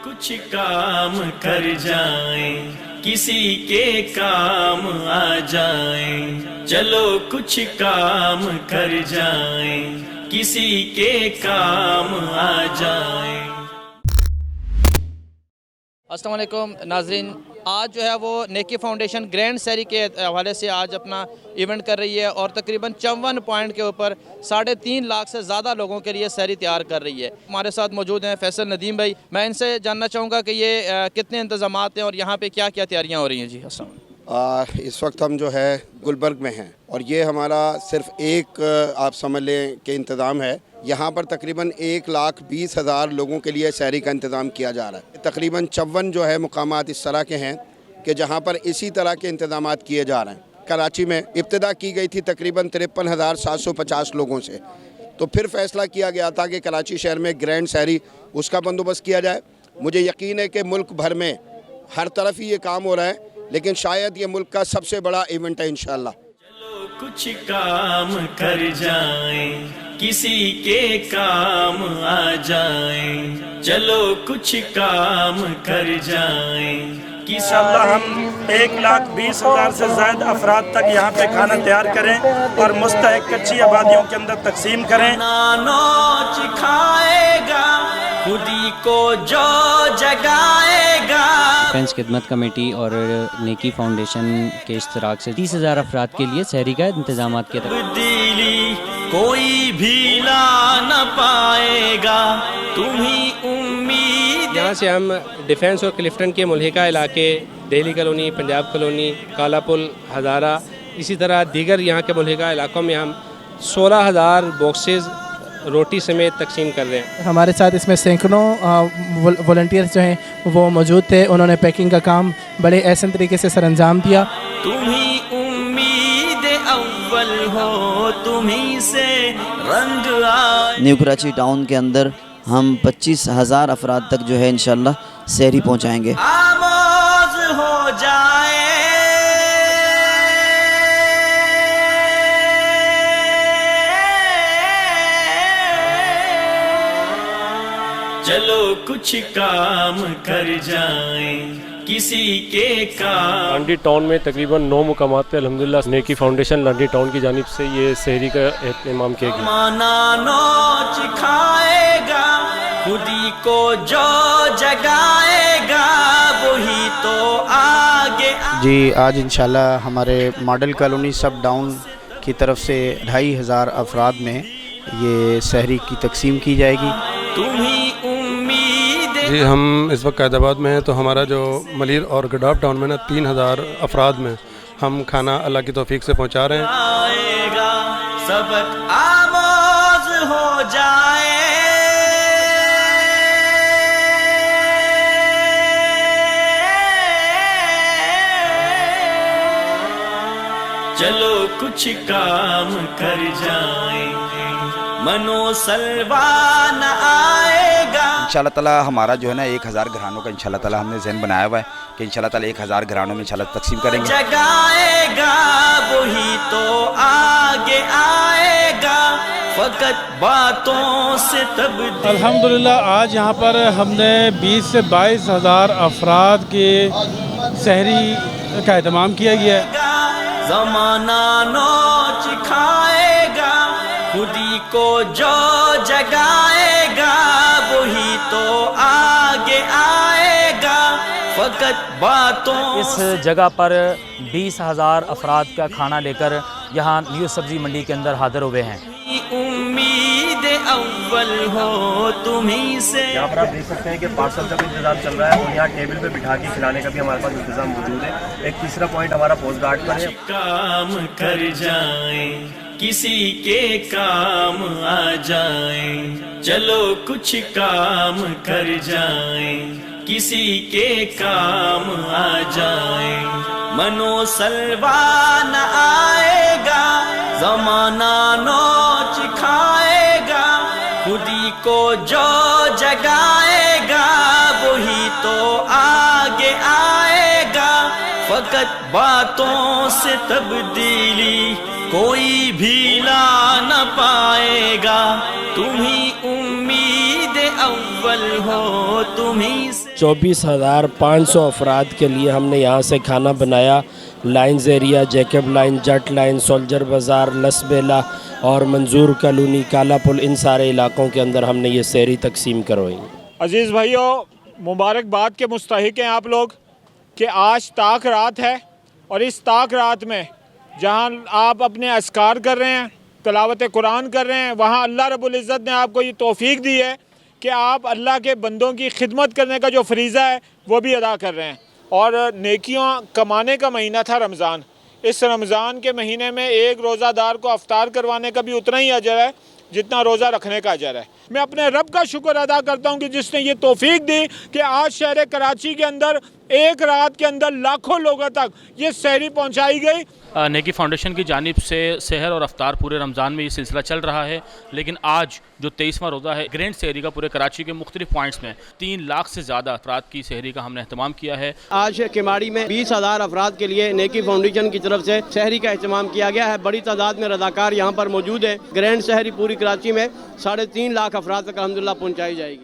کچھ کام کر جائیں کسی کے کام آ جائیں، چلو کچھ کام کر جائیں کسی کے کام آ جائیں۔ السلام علیکم ناظرین، آج جو ہے وہ نیکی فاؤنڈیشن گرینڈ سحری کے حوالے سے آج اپنا ایونٹ کر رہی ہے اور تقریباً 54 پوائنٹ کے اوپر 3.5 لاکھ سے زیادہ لوگوں کے لیے سحری تیار کر رہی ہے۔ ہمارے ساتھ موجود ہیں فیصل ندیم بھائی، میں ان سے جاننا چاہوں گا کہ یہ کتنے انتظامات ہیں اور یہاں پہ کیا کیا تیاریاں ہو رہی ہیں۔ جی السلام علیکم۔ اس وقت ہم جو ہے گلبرگ میں ہیں اور یہ ہمارا صرف ایک آپ سمجھ لیں کہ انتظام ہے۔ یہاں پر تقریباً 1,20,000 لوگوں کے لیے سحری کا انتظام کیا جا رہا ہے۔ تقریباً 54 جو ہے مقامات اس طرح کے ہیں کہ جہاں پر اسی طرح کے انتظامات کیے جا رہے ہیں۔ کراچی میں ابتدا کی گئی تھی تقریباً 53,750 لوگوں سے، تو پھر فیصلہ کیا گیا تھا کہ کراچی شہر میں گرینڈ سحری اس کا بندوبست کیا جائے۔ مجھے یقین ہے کہ ملک بھر میں ہر طرف ہی یہ کام ہو رہا ہے، لیکن شاید یہ ملک کا سب سے بڑا ایونٹ ہے انشاءاللہ۔ چلو کچھ کام کر جائیں کسی کے کام آ جائیں، چلو کچھ کام کر جائیں۔ انشاءاللہ ہم 1,20,000 سے زائد افراد تک یہاں پہ کھانا تیار کریں اور مستحق کچی آبادیوں کے اندر تقسیم کریں۔ نوچ کھائے گا خودی کو جو جگائے گا۔ ڈیفنس خدمت کمیٹی اور نیکی فاؤنڈیشن کے اشتراک سے 30,000 افراد کے لیے سحری کا انتظامات کیا تھا۔ تبدیلی کوئی بھی لا نہ پائے گا، تمہیں امید۔ یہاں سے ہم ڈیفنس اور کلفٹن کے ملحقہ علاقے، دہلی کالونی، پنجاب کالونی، کالا پل، ہزارہ، اسی طرح دیگر یہاں کے ملحقہ علاقوں میں ہم 16,000 باکسز روٹی سمیت تقسیم کر رہے ہیں۔ ہمارے ساتھ اس میں سینکڑوں والنٹیئرز جو ہیں وہ موجود تھے، انہوں نے پیکنگ کا کام بڑے احسن طریقے سے سر انجام دیا۔ تمہیں امید اول ہو، تمہیں سے رنگ آئے۔ نیو کراچی ٹاؤن کے اندر ہم 25,000 افراد تک جو ہے انشاءاللہ سحری پہنچائیں گے۔ آواز ہو جائے، چلو کچھ کام کر جائیں کسی کے کام۔ لانڈی ٹاؤن میں تقریباً 9 مقامات پہ الحمدللہ نیکی فاؤنڈیشن لانڈی ٹاؤن کی جانب سے یہ سحری کا اہتمام کیا گیا۔ مانا نوچ کھائے گا خودی کو جو جگائے گا، وہی تو آگے۔ جی آج انشاءاللہ ہمارے ماڈل کالونی سب ڈاؤن کی طرف سے 2,500 افراد میں یہ سحری کی تقسیم کی جائے گی۔ تمہیں امید۔ جی ہم اس وقت قائد آباد میں ہیں، تو ہمارا جو ملیر اور گڈاف ٹاؤن میں 3,000 افراد میں ہم کھانا اللہ کی توفیق سے پہنچا رہے ہیں۔ آئے گا سبق آموز ہو جائے، چلو کچھ کام کر جائیں منو سلوا نہ آئے گا۔ انشاءاللہ تعالیٰ ہمارا جو ہے نا 1,000 گھرانوں کا انشاءاللہ تعالیٰ ہم نے ذہن بنایا ہوا ہے کہ انشاءاللہ تعالیٰ 1,000 گھرانوں میں انشاءاللہ تقسیم کریں گے۔ جگائے گا وہی تو آگے آئے گا، فقط باتوں سے تبدیل۔ الحمدللہ آج یہاں پر ہم نے 20 سے 22,000 افراد کے سحری کا اہتمام کیا گیا ہے۔ زمانہ نوچ کھائے گا خودی کو جو جگائے گا، وہی تو آگے آئے گا، فقط باتوں۔ اس جگہ پر 20,000 افراد کا کھانا لے کر یہاں نیو سبزی منڈی کے اندر حاضر ہوئے ہیں۔ امید اول ہو تمہیں سے۔ یہاں پر آپ دیکھ سکتے ہیں کہ پارسل کا بھی انتظام چل رہا ہے اور یہاں ٹیبل پہ بٹھا کے کھلانے کا بھی ہمارے پاس انتظام موجود ہے۔ ایک تیسرا پوائنٹ ہمارا پوسٹ گارڈ پر ہے۔ کام کر جائیں کسی کے کام آ جائیں، چلو کچھ کام کر جائیں کسی کے کام آ جائیں۔ منو سلوا نہ آئے گا، زمانہ نوچ کھائے گا خودی کو جو جگائے گا، وہی تو آگے آئے گا، فقط باتوں سے تبدیلی کوئی بھی لا نہ پائے گا، تمہیں امید اول اول ہو تمہیں سے 24,500 افراد کے لیے ہم نے یہاں سے کھانا بنایا. لائنز ایریا، جیکب لائن، جٹ لائن، سولجر بازار، لسبیلا اور منظور کالونی، کالا پل، ان سارے علاقوں کے اندر ہم نے یہ سحری تقسیم کروائی. عزیز بھائیو، مبارکباد کے مستحق ہیں آپ لوگ کہ آج طاق رات ہے، اور اس طاق رات میں جہاں آپ اپنے اذکار کر رہے ہیں، تلاوت قرآن کر رہے ہیں، وہاں اللہ رب العزت نے آپ کو یہ توفیق دی ہے کہ آپ اللہ کے بندوں کی خدمت کرنے کا جو فریضہ ہے وہ بھی ادا کر رہے ہیں. اور نیکیوں کمانے کا مہینہ تھا رمضان. اس رمضان کے مہینے میں ایک روزہ دار کو افطار کروانے کا بھی اتنا ہی اجر ہے جتنا روزہ رکھنے کا اجر ہے. میں اپنے رب کا شکر ادا کرتا ہوں کہ جس نے یہ توفیق دی کہ آج شہر کراچی کے اندر ایک رات کے اندر لاکھوں لوگوں تک یہ سحری پہنچائی گئی. نیکی فاؤنڈیشن کی جانب سے سحر اور افطار پورے رمضان میں یہ سلسلہ چل رہا ہے، لیکن آج جو 23واں روزہ ہے گرینڈ سحری کا پورے کراچی کے مختلف پوائنٹس میں 3 لاکھ سے زیادہ افراد کی سحری کا ہم نے اہتمام کیا ہے. آج کماڑی میں 20,000 افراد کے لیے نیکی فاؤنڈیشن کی طرف سے سحری کا اہتمام کیا گیا ہے. بڑی تعداد میں رضاکار یہاں پر موجود ہے. گرینڈ سحری پوری کراچی میں 3.5 لاکھ افراد تک الحمدللہ پہنچائی جائے گی.